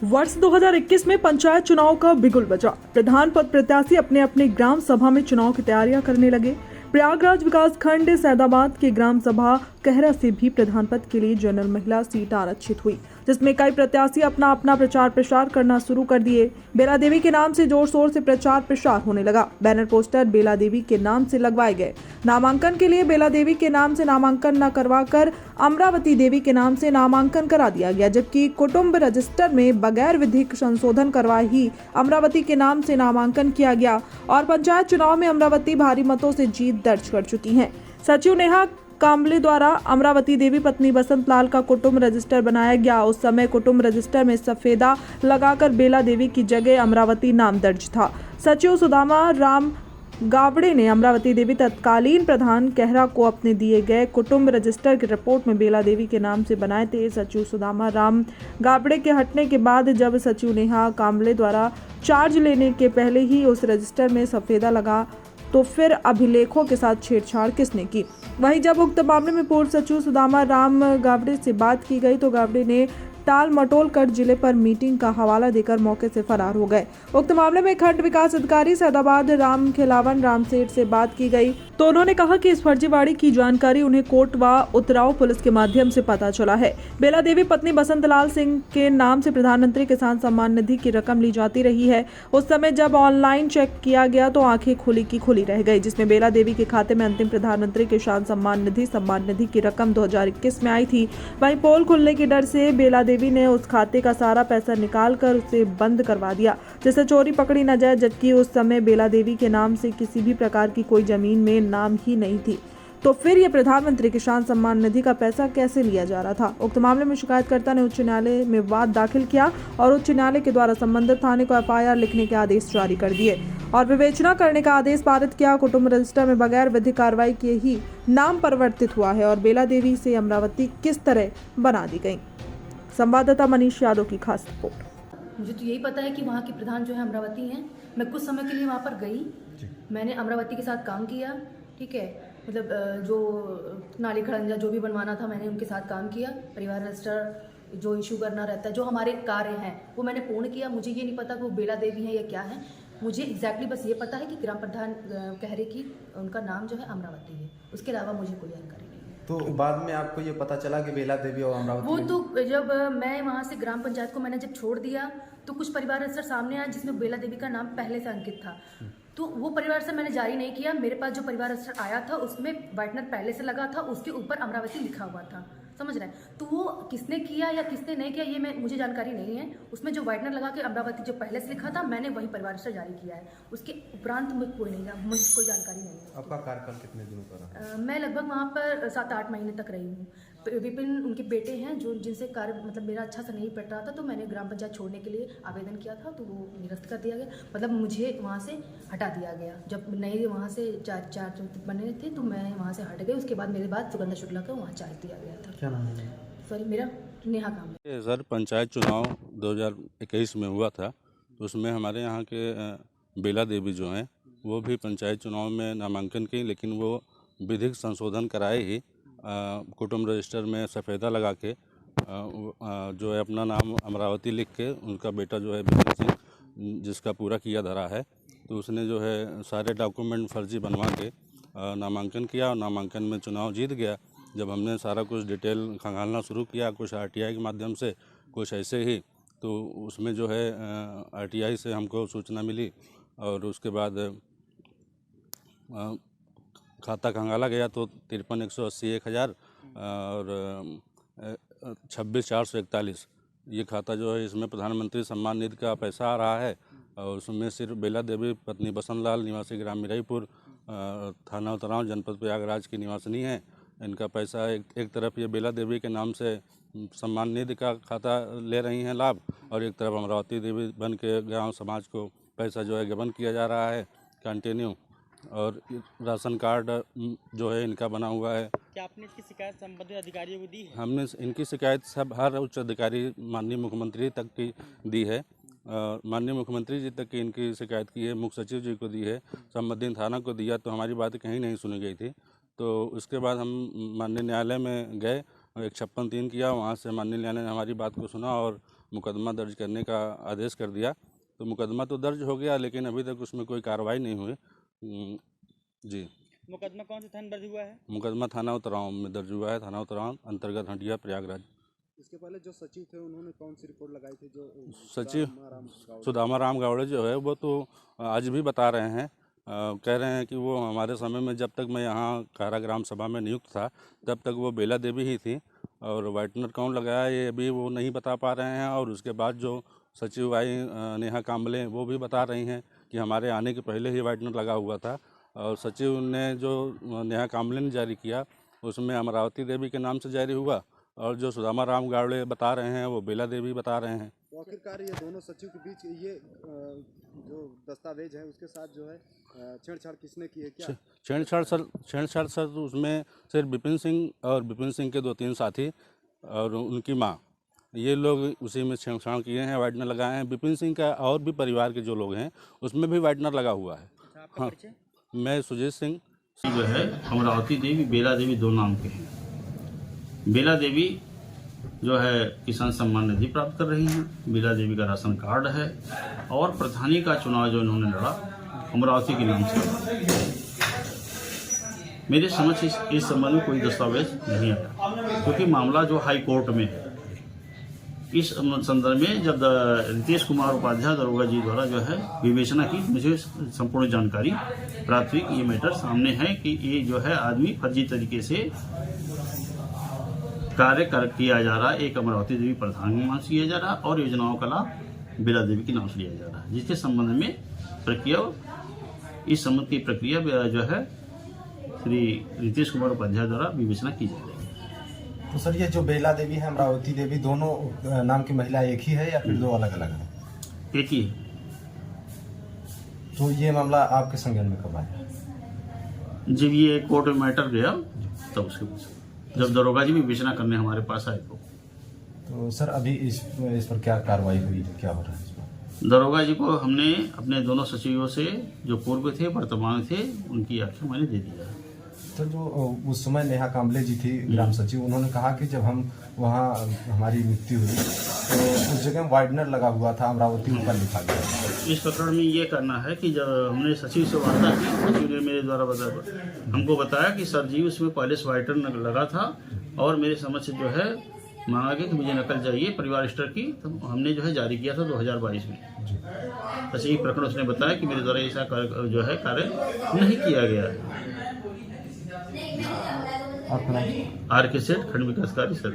वर्ष 2021 में पंचायत चुनाव का बिगुल बजा। प्रधान पद प्रत्याशी अपने अपने ग्राम सभा में चुनाव की तैयारियां करने लगे। प्रयागराज विकास खंड सैदाबाद के ग्राम सभा कहरा से भी प्रधान पद के लिए जनरल महिला सीट आरक्षित हुई, जिसमें कई प्रत्याशी अपना अपना प्रचार प्रसार करना शुरू कर दिए। बेला देवी के नाम से जोर शोर से प्रचार प्रसार होने लगा। बैनर पोस्टर बेला देवी के नाम से लगवाए गए। नामांकन के लिए बेला देवी के नाम से नामांकन न करवाकर अमरावती देवी के नाम से नामांकन करा दिया गया, जबकि कुटुंब रजिस्टर में बगैर विधिक संशोधन करवाए ही अमरावती के नाम से नामांकन किया गया और पंचायत चुनाव में अमरावती भारी मतों से जीत दर्ज कर चुकी है। सचिव नेहा कांबले द्वारा अमरावती देवी पत्नी बसंत लाल का कुटुंब रजिस्टर बनाया गया। उस समय कुटुंब रजिस्टर में सफेदा लगाकर बेला देवी की जगह अमरावती नाम दर्ज था। सचिव सुदामा राम गावड़े ने अमरावती देवी तत्कालीन प्रधान कहरा को अपने दिए गए कुटुंब रजिस्टर की रिपोर्ट में बेला देवी के नाम से बनाए थे। सचिव सुदामा राम गावड़े के हटने के बाद जब सचिव नेहा कांबले द्वारा चार्ज लेने के पहले ही उस रजिस्टर में सफेदा लगा, तो फिर अभिलेखों के साथ छेड़छाड़ किसने की? वहीं जब उक्त मामले में पूर्व सचिव सुदामा राम गावड़े से बात की गई तो गावड़े ने टाल मटोल कर जिले पर मीटिंग का हवाला देकर मौके से फरार हो गए। उक्त मामले में खंड विकास अधिकारी सैदाबाद राम खिलावन राम सेठ से बात की गई तो उन्होंने कहा कि इस फर्जीवाड़े की जानकारी उन्हें कोट व उतराव पुलिस के माध्यम से पता चला है। बेला देवी पत्नी बसंत लाल सिंह के नाम से प्रधानमंत्री किसान सम्मान निधि की रकम ली जाती रही है। उस समय जब ऑनलाइन चेक किया गया तो आंखें खुली की खुली रह गई, जिसमें बेला देवी के खाते में अंतिम प्रधानमंत्री किसान सम्मान निधि की रकम 2021 में आई थी। वहीं पोल खुलने के डर से बेला देवी ने उस खाते का सारा पैसा निकाल कर उसे बंद करवा दिया, जिससे चोरी पकड़ी न जाए, जबकि उस समय बेला देवी के नाम से किसी भी प्रकार की कोई जमीन में नाम ही नहीं थी। तो फिर ये प्रधानमंत्री किसान सम्मान निधि का पैसा कैसे लिया जा रहा था? उक्त मामले में शिकायतकर्ता ने उच्च न्यायालय में वाद दाखिल किया और उच्च न्यायालय के द्वारा संबंधित थाने को FIR लिखने के आदेश जारी कर दिए और विवेचना करने का आदेश पारित किया। कुटुंब रजिस्टर में बगैर विधिक कार्रवाई किए ही नाम परिवर्तित हुआ है और बेला देवी से अमरावती किस तरह बना दी गई। संवाददाता मनीष यादव की खास रिपोर्ट। मुझे तो यही पता है कि वहाँ के प्रधान जो है अमरावती हैं। मैं कुछ समय के लिए वहाँ पर गई, मैंने अमरावती के साथ काम किया, ठीक है, मतलब जो नाली खड़ंजा जो भी बनवाना था मैंने उनके साथ काम किया। परिवार रजिस्टर जो इशू करना रहता है, जो हमारे कार्य हैं वो मैंने पूर्ण किया। मुझे ये नहीं पता कि वो बेला देवी है या क्या है, मुझे एग्जैक्टली बस ये पता है कि ग्राम प्रधान कहरे की उनका नाम जो है अमरावती है, उसके अलावा मुझे कोई जानकारी नहीं। तो बाद में आपको ये पता चला कि बेला देवी और अमरावती वो तो जब मैं वहाँ से ग्राम पंचायत को मैंने जब छोड़ दिया तो कुछ परिवार रजिस्टर सामने आया जिसमें बेला देवी का नाम पहले से अंकित था। तो वो परिवार रजिस्टर मैंने जारी नहीं किया। मेरे पास जो परिवार रजिस्टर आया था उसमें वाइटनर पहले से लगा था, उसके ऊपर अमरावती लिखा हुआ था, समझ रहे हैं? तो वो किसने किया या किसने नहीं किया ये मुझे जानकारी नहीं है। उसमें जो वाइटनर लगा के अमरावती जो पहले से लिखा था मैंने वही परिवार रजिस्टर जारी किया है, उसके उपरांत मुझे कोई जानकारी नहीं है। आपका कार्यकाल कितने दिनों का रहा? मैं लगभग वहाँ पर 7-8 महीने तक रही हूँ। विपिन उनके बेटे हैं जो जिनसे कार्य मतलब मेरा अच्छा सा नहीं पट रहा था, तो मैंने ग्राम पंचायत छोड़ने के लिए आवेदन किया था, तो वो निरस्त कर दिया गया, मतलब मुझे वहाँ से हटा दिया गया। जब नए वहाँ से चार बने थे तो मैं वहाँ से हट गई। उसके बाद मेरे बाद सुगंधा शुक्ला को वहाँ चार्ज दिया गया था। क्या नाम है? सॉरी, मेरा नेहा कांबले। सर, पंचायत चुनाव 2021 में हुआ था, तो उसमें हमारे यहाँ के बेला देवी जो हैं वो भी पंचायत चुनाव में नामांकन की, लेकिन वो विधिक संशोधन कराए ही कुटुंब रजिस्टर में सफ़ेदा लगा के जो है अपना नाम अमरावती लिख के उनका बेटा जो है विपिन सिंह जिसका पूरा किया धरा है, तो उसने जो है सारे डॉक्यूमेंट फर्जी बनवा के नामांकन किया और नामांकन में चुनाव जीत गया। जब हमने सारा कुछ डिटेल खंगालना शुरू किया, कुछ RTI के माध्यम से, कुछ ऐसे ही, तो उसमें जो है RTI से हमको सूचना मिली और उसके बाद खाता खंगाला गया तो 53,180,1,000 और 26,441 ये खाता जो है इसमें प्रधानमंत्री सम्मान निधि का पैसा आ रहा है और उसमें सिर्फ बेला देवी पत्नी बसंत लाल निवासी ग्राम मिराईपुर थाना उतराव जनपद प्रयागराज की निवासिनी है। इनका पैसा एक तरफ ये बेला देवी के नाम से सम्मान निधि का खाता ले रही हैं लाभ और एक तरफ अमरावती देवी बन के गाँव समाज को पैसा जो है गबन किया जा रहा है कंटिन्यू। और राशन कार्ड जो है इनका बना हुआ है। क्या आपने इसकी शिकायत संबंधित अधिकारियों को दी है? हमने इनकी शिकायत सब हर उच्च अधिकारी माननीय मुख्यमंत्री तक की दी है। माननीय मुख्यमंत्री जी तक की इनकी शिकायत की है, मुख्य सचिव जी को दी है, संबंधित थाना को दिया, तो हमारी बात कहीं नहीं सुनी गई थी। तो उसके बाद हम माननीय न्यायालय में गए, 156(3) किया, वहाँ से माननीय न्यायालय ने हमारी बात को सुना और मुकदमा दर्ज करने का आदेश कर दिया। तो मुकदमा तो दर्ज हो गया, लेकिन अभी तक उसमें कोई कार्रवाई नहीं हुई। जी। मुकदमा कौन से थाने दर्ज हुआ है? मुकदमा थाना उतराव में दर्ज हुआ है, थाना उतराव अंतर्गत हंडिया प्रयागराज। इसके पहले जो सचिव थे उन्होंने कौन सी रिपोर्ट लगाई थी? जो सचिव सुदामा राम गावड़े जो है वो तो आज भी बता रहे हैं, कह रहे हैं कि वो हमारे समय में, जब तक मैं यहाँ कारा ग्राम सभा में नियुक्त था, तब तक वो बेला देवी ही थी, और वाइटनर कौन लगाया ये अभी वो नहीं बता पा रहे हैं। और उसके बाद जो सचिव आई नेहा काम्बले, वो भी बता रही हैं कि हमारे आने के पहले ही वाइटनर लगा हुआ था। और सचिव ने जो नेहा काम्बले ने जारी किया उसमें अमरावती देवी के नाम से जारी हुआ, और जो सुदामा राम गावड़े बता रहे हैं वो बेला देवी बता रहे हैं। तो आखिरकार ये दोनों सचिव के बीच ये जो दस्तावेज है उसके साथ जो है छेड़छाड़ किसने की है? क्या छेड़छाड़ सर तो उसमें सिर्फ विपिन सिंह और विपिन सिंह के 2-3 साथी और उनकी माँ, ये लोग उसी में छेड़छाड़ किए हैं, वाइटनर लगाए हैं। विपिन सिंह का और भी परिवार के जो लोग हैं उसमें भी वाइटनर लगा हुआ है। हाँ, मैं सुजीत सिंह। जो है अमरावती देवी, बेला देवी दो नाम के हैं। बेला देवी जो है किसान सम्मान निधि प्राप्त कर रही हैं, बेला देवी का राशन कार्ड है, और प्रधानी का चुनाव जो इन्होंने लड़ा अमरावती के नाम से। मेरे समझ इस संबंध में कोई दस्तावेज नहीं आया, क्योंकि मामला जो हाई कोर्ट में है। इस संदर्भ में जब रितेश कुमार उपाध्याय दरोगा जी द्वारा जो है विवेचना की, मुझे संपूर्ण जानकारी प्राप्त हुई कि ये मैटर सामने है कि ये जो है आदमी फर्जी तरीके से कार्य किया जा रहा है। एक अमरावती देवी प्रधान के नाम से किया जा रहा है और योजनाओं का लाभ बेला देवी के नाम से लिया जा रहा है, जिसके संबंध में प्रक्रिया, इस संबंध की प्रक्रिया जो है श्री रितेश कुमार उपाध्याय द्वारा विवेचना की जा रही है। तो सर ये जो बेला देवी है, अमरावती देवी, दोनों नाम की महिला एक ही है या फिर दो अलग अलग है? एक ही है। तो ये मामला आपके संज्ञान में कब आया? जब ये कोर्ट में मैटर गया तब उसके बाद जब दरोगा जी विवेचना करने हमारे पास आए तो सर अभी इस पर क्या कार्रवाई हुई, क्या हो रहा है इस पर? दरोगा जी को हमने अपने दोनों सचिवों से, जो पूर्व थे वर्तमान थे, उनकी आख्या मैंने दे दिया। तो जो उस समय नेहा काम्बले जी थी ग्राम सचिव, उन्होंने कहा कि जब हम वहाँ हमारी मृत्यु हुई तो उस जगह वाइडनर लगा हुआ था, अमरावती ऊपर लिखा गया। इस प्रकरण में ये करना है कि जब हमने सचिव से वार्ता की, सचिव ने मेरे द्वारा हमको बताया कि सर जी उसमें पहले से वाइडनर लगा था, और मेरे समझ से जो है मांगा गया कि मुझे नकल चाहिए परिवार स्टर की, तो हमने जो है जारी किया था 2022 में। बस यही प्रकरण उसने बताया कि मेरे द्वारा ऐसा जो है कार्य नहीं किया गया है। आपका नाम? आर के सेठ, खंड विकास कार्य सर।